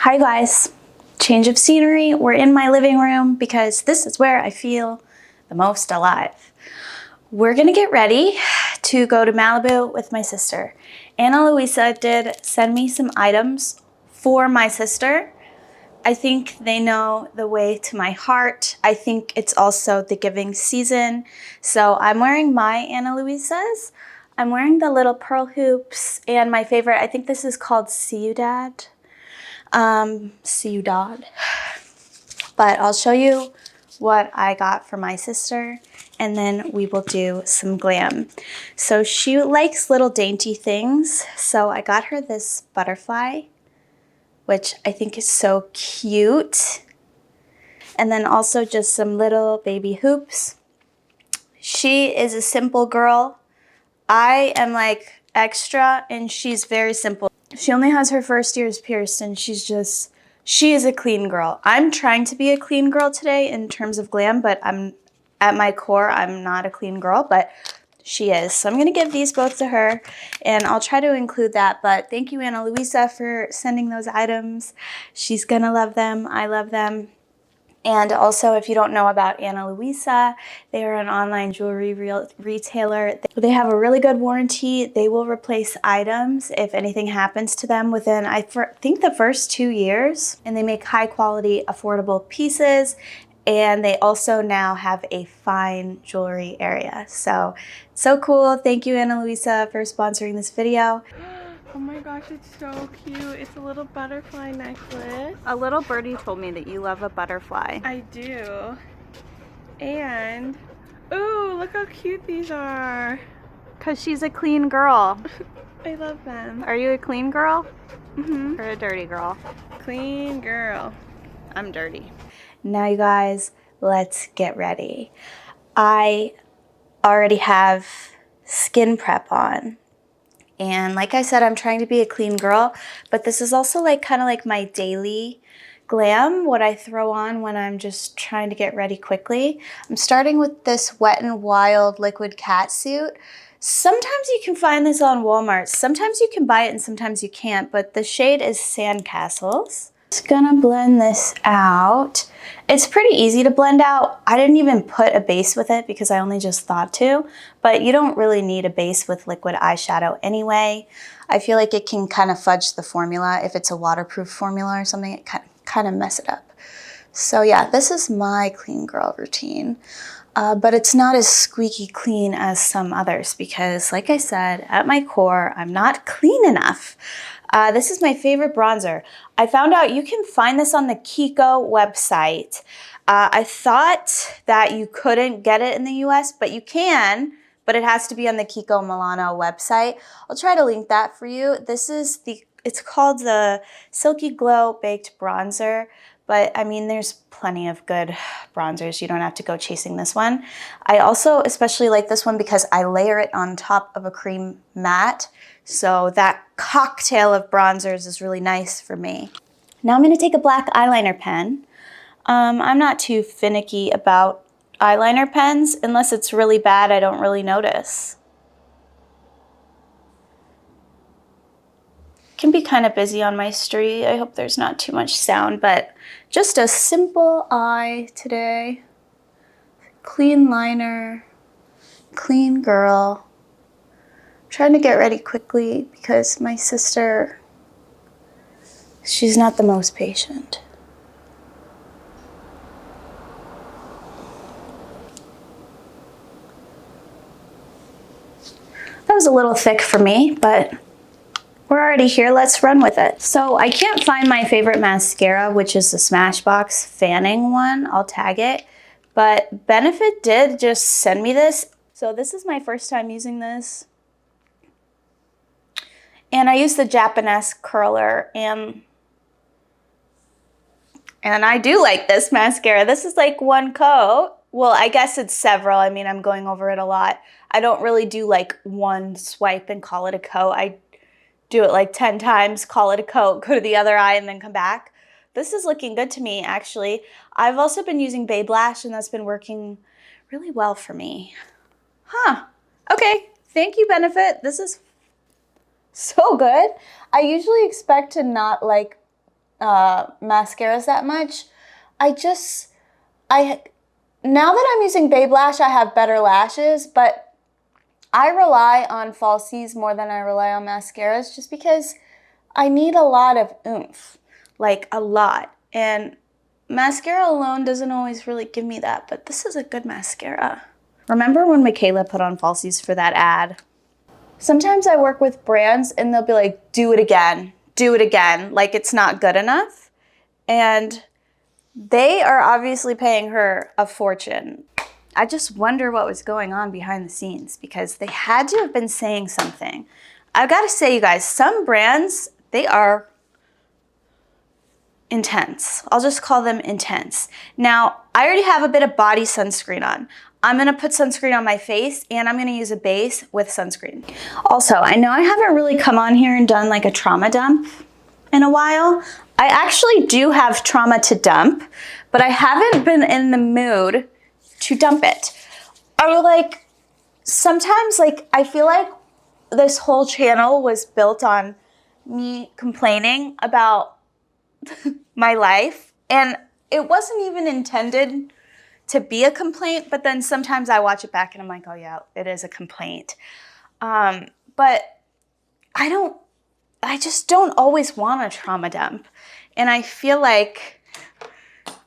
Hi guys, change of scenery. We're in my living room because this is where I feel the most alive. We're gonna get ready to go to Malibu with my sister. Ana Luisa did send me some items for my sister. I think they know the way to my heart. I think it's also the giving season. So I'm wearing my Ana Luisa's. I'm wearing the little pearl hoops and my favorite, I think this is called Ciudad. Ciudad. But I'll show you what I got for my sister and then we will do some glam. So she likes little dainty things. So I got her this butterfly, which I think is so cute. And then also just some little baby hoops. She is a simple girl. I am like extra and she's very simple. She only has her first ears pierced and she is a clean girl. I'm trying to be a clean girl today in terms of glam, but at my core, I'm not a clean girl, but she is. So I'm gonna give these both to her and I'll try to include that. But thank you, Ana Luisa, for sending those items. She's gonna love them, I love them. And also, if you don't know about Ana Luisa, they are an online jewelry retailer. They have a really good warranty. They will replace items if anything happens to them within, I think, the first 2 years. And they make high quality, affordable pieces. And they also now have a fine jewelry area. So cool. Thank you, Ana Luisa, for sponsoring this video. Oh my gosh, it's so cute. It's a little butterfly necklace. A little birdie told me that you love a butterfly. I do. And, ooh, look how cute these are. Because she's a clean girl. I love them. Are you a clean girl? Mm-hmm. Or a dirty girl? Clean girl. I'm dirty. Now you guys, let's get ready. I already have skin prep on. And like I said, I'm trying to be a clean girl, but this is also like kind of like my daily glam, what I throw on when I'm just trying to get ready quickly. I'm starting with this Wet n Wild liquid catsuit. Sometimes you can find this on Walmart. Sometimes you can buy it and sometimes you can't, but the shade is Sandcastles. Just gonna blend this out. It's pretty easy to blend out. I didn't even put a base with it because I only just thought to, but you don't really need a base with liquid eyeshadow anyway. I feel like it can kind of fudge the formula. If it's a waterproof formula or something, it kind of mess it up. So yeah, this is my clean girl routine. But it's not as squeaky clean as some others because, like I said, at my core, I'm not clean enough. This is my favorite bronzer. I found out you can find this on the Kiko website. I thought that you couldn't get it in the US, but you can, but it has to be on the Kiko Milano website. I'll try to link that for you. It's called the Silky Glow Baked Bronzer. But I mean, there's plenty of good bronzers. You don't have to go chasing this one. I also especially like this one because I layer it on top of a cream matte. So that cocktail of bronzers is really nice for me. Now I'm gonna take a black eyeliner pen. I'm not too finicky about eyeliner pens. Unless it's really bad, I don't really notice. Can be kind of busy on my street. I hope there's not too much sound, but just a simple eye today. Clean liner, clean girl. Trying to get ready quickly because my sister, she's not the most patient. That was a little thick for me, but we're already here, let's run with it. So I can't find my favorite mascara, which is the Smashbox fanning one. I'll tag it. But Benefit did just send me this. So this is my first time using this. And I use the Japanese curler and I do like this mascara. This is like one coat. Well, I guess it's several. I mean, I'm going over it a lot. I don't really do like one swipe and call it a coat. I do it like 10 times, call it a coat, go to the other eye, and then come back. This is looking good to me, actually. I've also been using Babe Lash, and that's been working really well for me. Huh. Okay. Thank you, Benefit. This is so good. I usually expect to not like mascaras that much. Now that I'm using Babe Lash, I have better lashes, but I rely on falsies more than I rely on mascaras just because I need a lot of oomph, like a lot. And mascara alone doesn't always really give me that, but this is a good mascara. Remember when Michaela put on falsies for that ad? Sometimes I work with brands and they'll be like, do it again, like it's not good enough. And they are obviously paying her a fortune. I just wonder what was going on behind the scenes because they had to have been saying something. I've got to say, you guys, some brands, they are intense. I'll just call them intense. Now, I already have a bit of body sunscreen on. I'm gonna put sunscreen on my face and I'm gonna use a base with sunscreen. Also, I know I haven't really come on here and done like a trauma dump in a while. I actually do have trauma to dump, but I haven't been in the mood to dump it. Sometimes I feel like this whole channel was built on me complaining about my life, and it wasn't even intended to be a complaint, but then sometimes I watch it back and I'm like, oh yeah, it is a complaint. But I just don't always want a trauma dump. And I feel like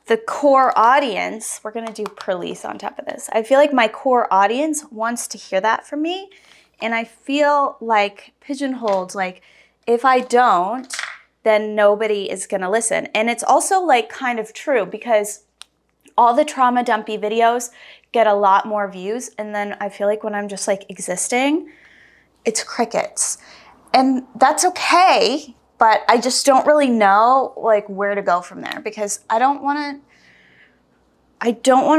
the core audience, we're gonna do police on top of this. I feel like my core audience wants to hear that from me. And I feel like pigeonholed, like if I don't, then nobody is gonna listen. And it's also like kind of true because all the trauma dumpy videos get a lot more views. And then I feel like when I'm just like existing, it's crickets. And that's okay, but I just don't really know like where to go from there because I don't wanna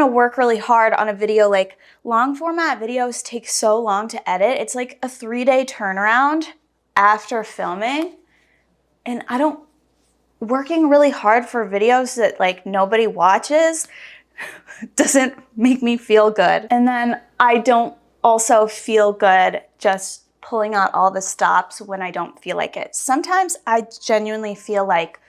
work really hard on a video. Like long format videos take so long to edit. It's like a 3-day turnaround after filming. And working really hard for videos that like nobody watches doesn't make me feel good. And then I don't also feel good just pulling out all the stops when I don't feel like it. Sometimes I genuinely feel like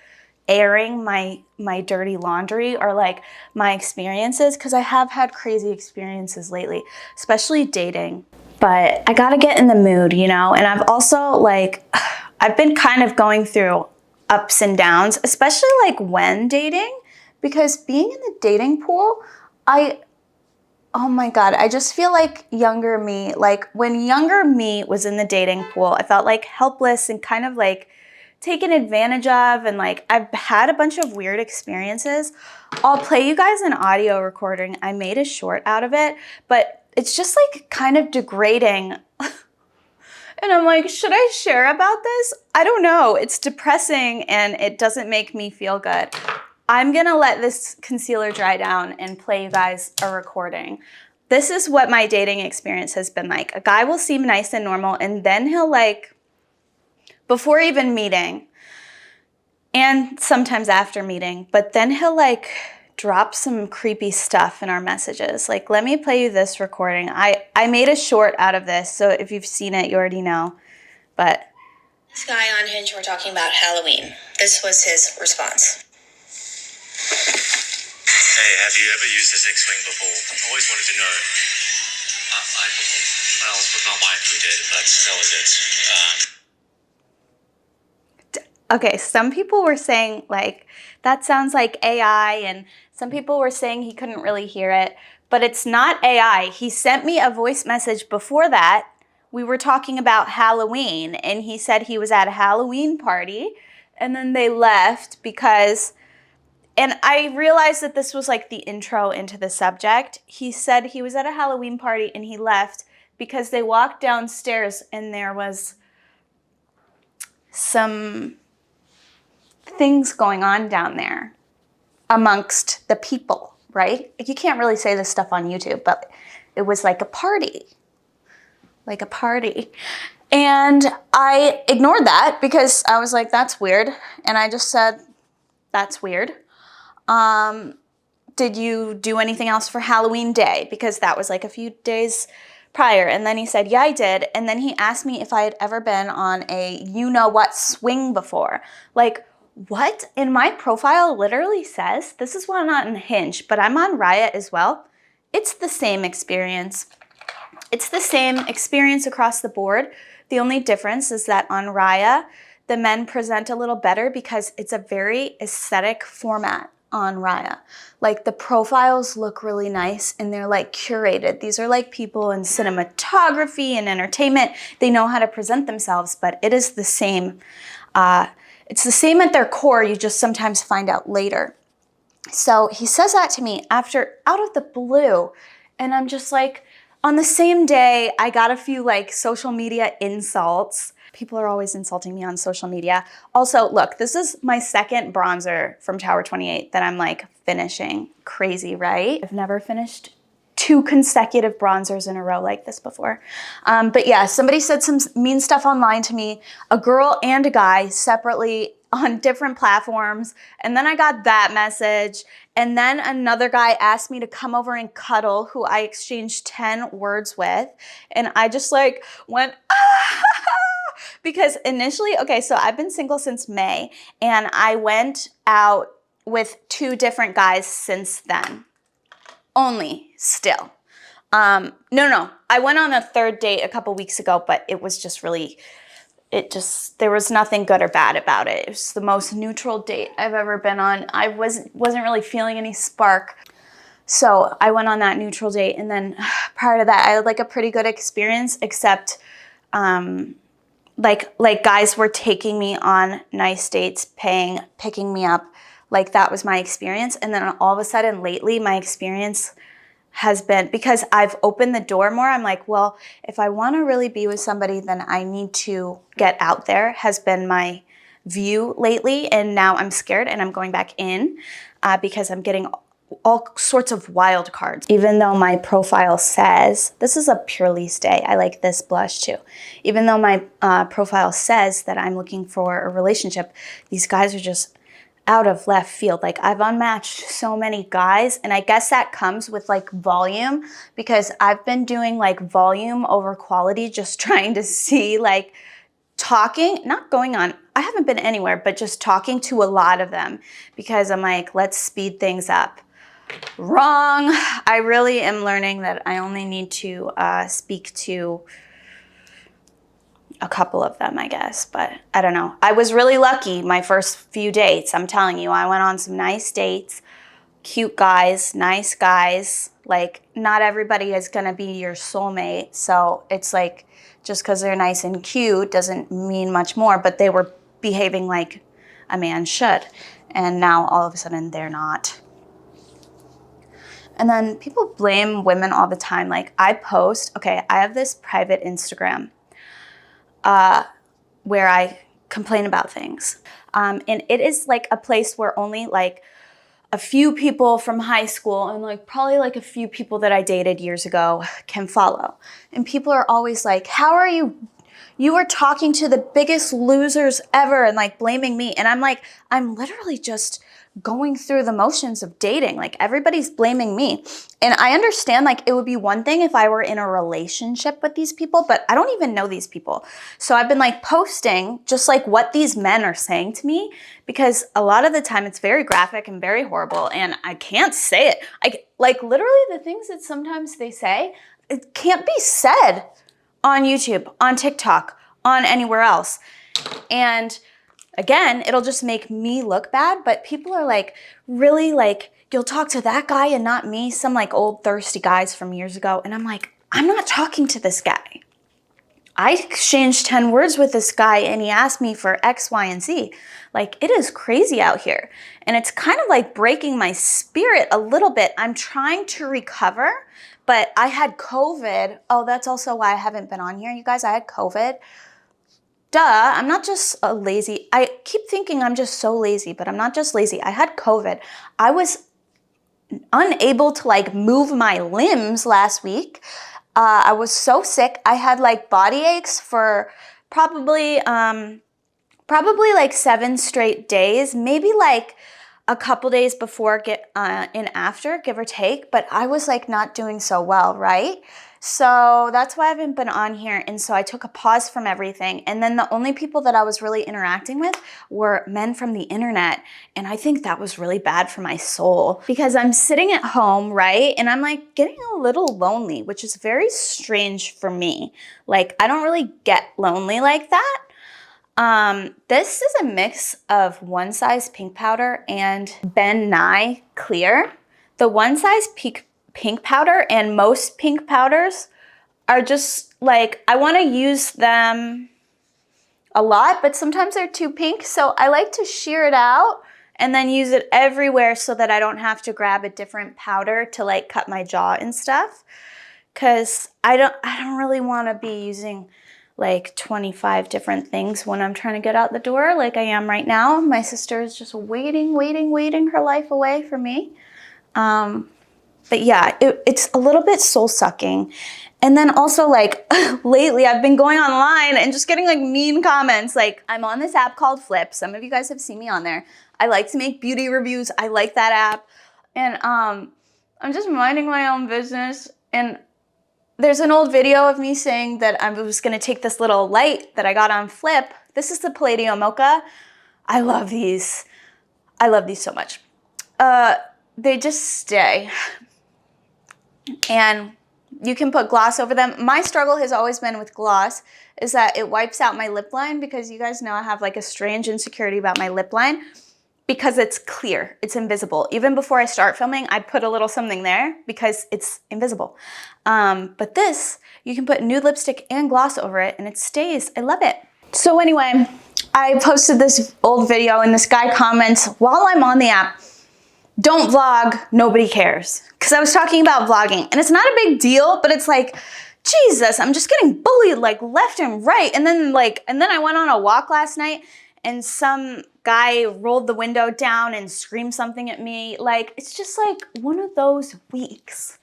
airing my dirty laundry or like my experiences because I have had crazy experiences lately, especially dating. But I gotta get in the mood, you know? And I've also I've been kind of going through ups and downs, especially like when dating, because being in the dating pool, oh my God, I just feel like younger me, like when younger me was in the dating pool, I felt like helpless and kind of like taken advantage of. And like, I've had a bunch of weird experiences. I'll play you guys an audio recording. I made a short out of it, but it's just like kind of degrading. And I'm like, should I share about this? I don't know. It's depressing and it doesn't make me feel good. I'm gonna let this concealer dry down and play you guys a recording. This is what my dating experience has been like. A guy will seem nice and normal and then he'll before even meeting and sometimes after meeting, but then he'll drop some creepy stuff in our messages. Like, let me play you this recording. I made a short out of this, so if you've seen it, you already know. But this guy on Hinge, we're talking about Halloween. This was his response. Hey, have you ever used this X-Wing before? I always wanted to know. I was with my wife, we did, but that was it. Okay, some people were saying that sounds like AI, and some people were saying he couldn't really hear it, but it's not AI. He sent me a voice message before that. We were talking about Halloween, and he said he was at a Halloween party, and then they left because, and I realized that this was like the intro into the subject. He said he was at a Halloween party and he left because they walked downstairs and there was some things going on down there amongst the people, right? You can't really say this stuff on YouTube, but it was like a party. And I ignored that because I was like, that's weird. And I just said, that's weird. Did you do anything else for Halloween Day? Because that was like a few days prior. And then he said, yeah, I did. And then he asked me if I had ever been on a you-know-what swing before. Like, what? And my profile literally says, this is why I'm not on Hinge, but I'm on Raya as well. It's the same experience. It's the same experience across the board. The only difference is that on Raya, the men present a little better because it's a very aesthetic format on Raya. Like the profiles look really nice and they're like curated. These are like people in cinematography and entertainment. They know how to present themselves, but it is the same. It's the same at their core. You just sometimes find out later. So he says that to me after out of the blue. And I'm just like, on the same day, I got a few like social media insults. People are always insulting me on social media. Also, look, this is my second bronzer from Tower 28 that I'm like finishing. Crazy, right? I've never finished 2 consecutive bronzers in a row like this before. But yeah, somebody said some mean stuff online to me, a girl and a guy separately on different platforms. And then I got that message. And then another guy asked me to come over and cuddle, who I exchanged 10 words with. And I just like went, ah! Because initially, okay, so I've been single since May and I went out with 2 different guys since then. Only still. No. I went on a 3rd date a couple weeks ago, but it was just really, there was nothing good or bad about it. It was the most neutral date I've ever been on. I wasn't really feeling any spark. So I went on that neutral date. And then prior to that, I had like a pretty good experience, except like guys were taking me on nice dates, picking me up. Like that was my experience. And then all of a sudden lately, my experience has been, because I've opened the door more, I'm like, well, if I want to really be with somebody, then I need to get out there, has been my view lately. And now I'm scared and I'm going back in because I'm getting all sorts of wild cards. Even though my profile says, this is a Purely Stay, I like this blush too. Even though my profile says that I'm looking for a relationship, these guys are just out of left field. Like I've unmatched so many guys, and I guess that comes with like volume, because I've been doing like volume over quality, just trying to see like talking, not going on, I haven't been anywhere, but just talking to a lot of them because I'm like, let's speed things up. Wrong. I really am learning that I only need to speak to a couple of them, I guess, but I don't know. I was really lucky my first few dates. I'm telling you, I went on some nice dates, cute guys, nice guys. Like not everybody is going to be your soulmate. So it's like, just because they're nice and cute doesn't mean much more, but they were behaving like a man should. And now all of a sudden they're not. And then people blame women all the time. Like I post, okay, I have this private Instagram where I complain about things. And it is like a place where only like a few people from high school and like probably like a few people that I dated years ago can follow. And people are always like, how are you? You are talking to the biggest losers ever and like blaming me. And I'm like, I'm literally just going through the motions of dating. Like everybody's blaming me. And I understand like it would be one thing if I were in a relationship with these people, but I don't even know these people. So I've been like posting just like what these men are saying to me, because a lot of the time it's very graphic and very horrible and I can't say it. Like literally the things that sometimes they say, it can't be said on YouTube, on TikTok, on anywhere else. And again, it'll just make me look bad, but people are like, really like, you'll talk to that guy and not me, some like old thirsty guys from years ago. And I'm like, I'm not talking to this guy. I exchanged 10 words with this guy and he asked me for X, Y, and Z. Like it is crazy out here. And it's kind of like breaking my spirit a little bit. I'm trying to recover, but I had COVID. Oh, that's also why I haven't been on here, you guys. I had COVID. Duh, I'm not just a lazy. I keep thinking I'm just so lazy, but I'm not just lazy. I had COVID. I was unable to like move my limbs last week. I was so sick. I had like body aches for probably like 7 straight days, maybe like a couple days before and after, give or take. But I was like not doing so well, right? So that's why I haven't been on here. And so I took a pause from everything. And then the only people that I was really interacting with were men from the internet. And I think that was really bad for my soul because I'm sitting at home, right? And I'm like getting a little lonely, which is very strange for me. Like, I don't really get lonely like that. This is a mix of One Size Pink Powder and Ben Nye Clear. The One Size Pink Powder and most pink powders are just like, I want to use them a lot, but sometimes they're too pink. So I like to shear it out and then use it everywhere so that I don't have to grab a different powder to like cut my jaw and stuff. Cause I don't really want to be using like 25 different things when I'm trying to get out the door like I am right now. My sister is just waiting her life away for me. But yeah, it's a little bit soul sucking. And then also like lately I've been going online and just getting like mean comments. Like, I'm on this app called Flip. Some of you guys have seen me on there. I like to make beauty reviews. I like that app. And I'm just minding my own business. And there's an old video of me saying that I was gonna take this little light that I got on Flip. This is the Palladium Mocha. I love these. I love these so much. They just stay. And you can put gloss over them. My struggle has always been with gloss is that it wipes out my lip line because you guys know I have like a strange insecurity about my lip line because it's clear, it's invisible. Even before I start filming, I put a little something there because it's invisible. But this, you can put nude lipstick and gloss over it and it stays. I love it. So anyway, I posted this old video and this guy comments, while I'm on the app, don't vlog, nobody cares. Because I was talking about vlogging and it's not a big deal, but it's like, Jesus, I'm just getting bullied like left and right. And then I went on a walk last night and some guy rolled the window down and screamed something at me. Like, it's just like one of those weeks,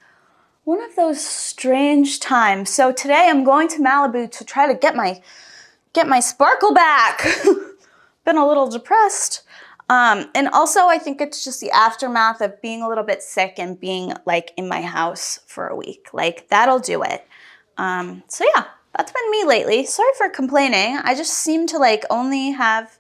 one of those strange times. So today I'm going to Malibu to try to get my sparkle back. Been a little depressed. And also I think it's just the aftermath of being a little bit sick and being like in my house for a week. Like, that'll do it. So yeah, that's been me lately. Sorry for complaining. I just seem to like only have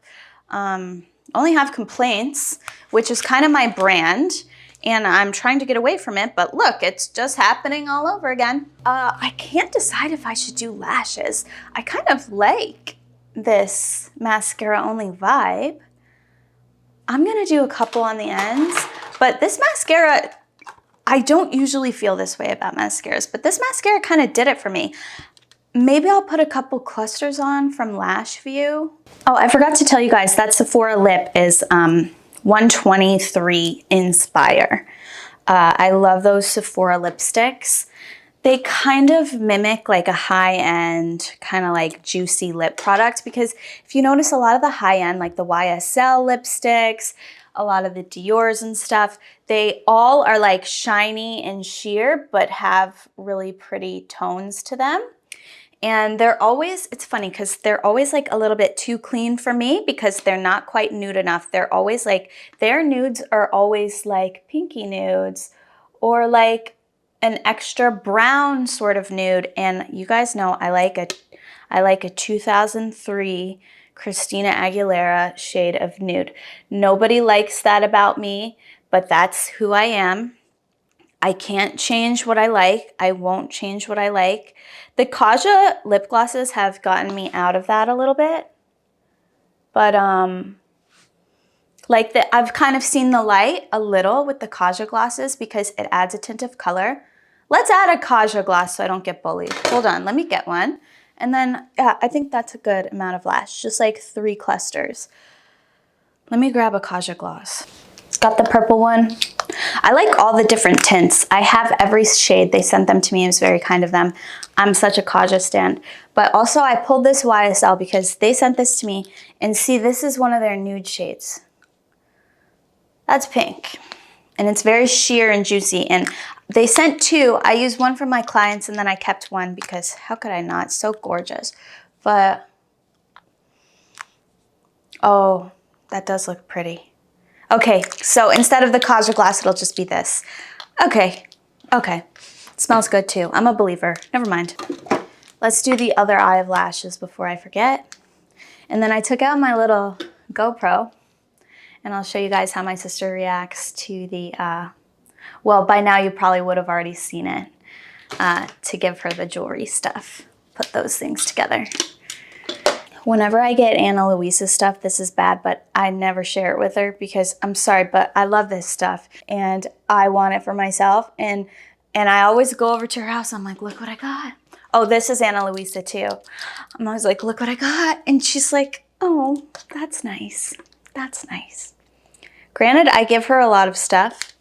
complaints, which is kind of my brand. And I'm trying to get away from it, but look, it's just happening all over again. I can't decide if I should do lashes. I kind of like this mascara only vibe. I'm gonna do a couple on the ends, but this mascara, I don't usually feel this way about mascaras, but this mascara kind of did it for me. Maybe I'll put a couple clusters on from Lash View. Oh, I forgot to tell you guys that Sephora lip is 123 Inspire. I love those Sephora lipsticks. They kind of mimic like a high-end, kind of like juicy lip product because if you notice a lot of the high-end, like the YSL lipsticks, a lot of the Dior's and stuff, they all are like shiny and sheer, but have really pretty tones to them. And they're always, it's funny because they're always like a little bit too clean for me because they're not quite nude enough. They're always like, their nudes are always like pinky nudes or like an extra brown sort of nude. And you guys know I like a 2003 Christina Aguilera shade of nude. Nobody likes that about me, but that's who I am. I can't change what I like. I won't change what I like. The Kaja lip glosses have gotten me out of that a little bit. But I've kind of seen the light a little with the Kaja glosses because it adds a tint of color. Let's add a Kaja gloss so I don't get bullied. Hold on, let me get one. And then, yeah, I think that's a good amount of lash, just like 3 clusters. Let me grab a Kaja gloss. Got the purple one. I like all the different tints. I have every shade. They sent them to me. It was very kind of them. I'm such a Kaja stan. But also I pulled this YSL because they sent this to me. And see, this is one of their nude shades. That's pink. And it's very sheer and juicy. And they sent 2. I used one for my clients and then I kept one because how could I not? It's so gorgeous. But, oh, that does look pretty. Okay, so instead of the Kaja gloss, it'll just be this. Okay. Smells good too. I'm a believer. Never mind. Let's do the other eye of lashes before I forget. And then I took out my little GoPro, and I'll show you guys how my sister reacts to the, well, by now you probably would have already seen it, to give her the jewelry stuff. Put those things together. Whenever I get Ana Luisa's stuff, this is bad, but I never share it with her because I'm sorry, but I love this stuff and I want it for myself. And I always go over to her house. I'm like, look what I got. Oh, this is Ana Luisa too. I'm always like, look what I got. And she's like, oh, that's nice. That's nice. Granted, I give her a lot of stuff,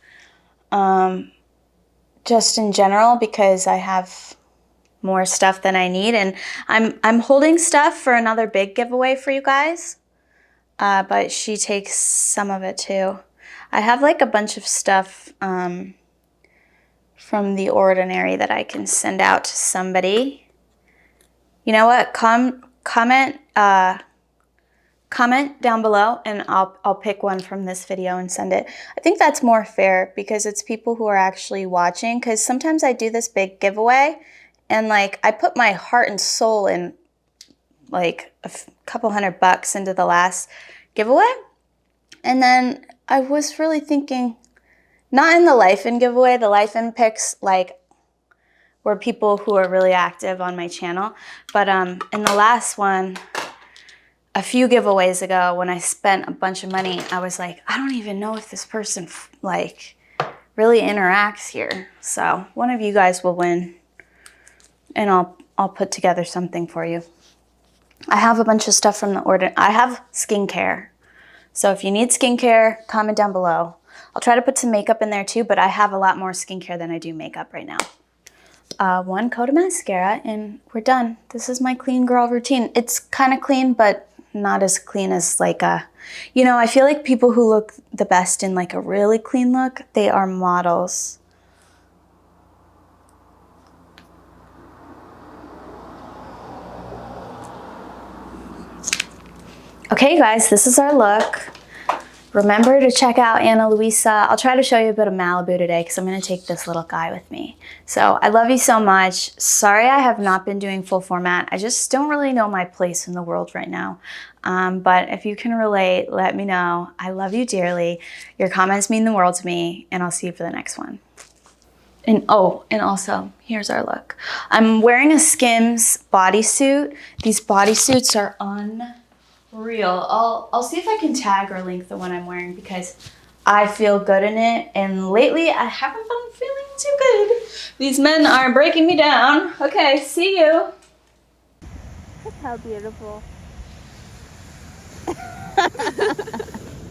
just in general because I have more stuff than I need, and I'm holding stuff for another big giveaway for you guys, but she takes some of it too. I have like a bunch of stuff from The Ordinary that I can send out to somebody. You know what? Comment down below and I'll pick one from this video and send it. I think that's more fair because it's people who are actually watching, because sometimes I do this big giveaway and like I put my heart and soul in like a couple $100 into the last giveaway. And then I was really thinking, not in the Life In giveaway, the Life In picks like were people who are really active on my channel. But in the last one, a few giveaways ago when I spent a bunch of money, I was like, I don't even know if this person like really interacts here. So one of you guys will win and I'll put together something for you. I have a bunch of stuff from The Ordinary. I have skincare. So if you need skincare, comment down below. I'll try to put some makeup in there too, but I have a lot more skincare than I do makeup right now. One coat of mascara and we're done. This is my clean girl routine. It's kind of clean, but not as clean as like a, you know, I feel like people who look the best in like a really clean look, they are models. Okay guys, this is our look. Remember to check out Ana Luisa. I'll try to show you a bit of Malibu today because I'm going to take this little guy with me. So I love you so much. Sorry I have not been doing full format. I just don't really know my place in the world right now. But if you can relate, let me know. I love you dearly. Your comments mean the world to me, and I'll see you for the next one. And oh, and also, here's our look. I'm wearing a Skims bodysuit. These bodysuits are unreal. I'll see if I can tag or link the one I'm wearing because I feel good in it. And lately, I haven't been feeling too good. These men are breaking me down. Okay, see you. Look how beautiful.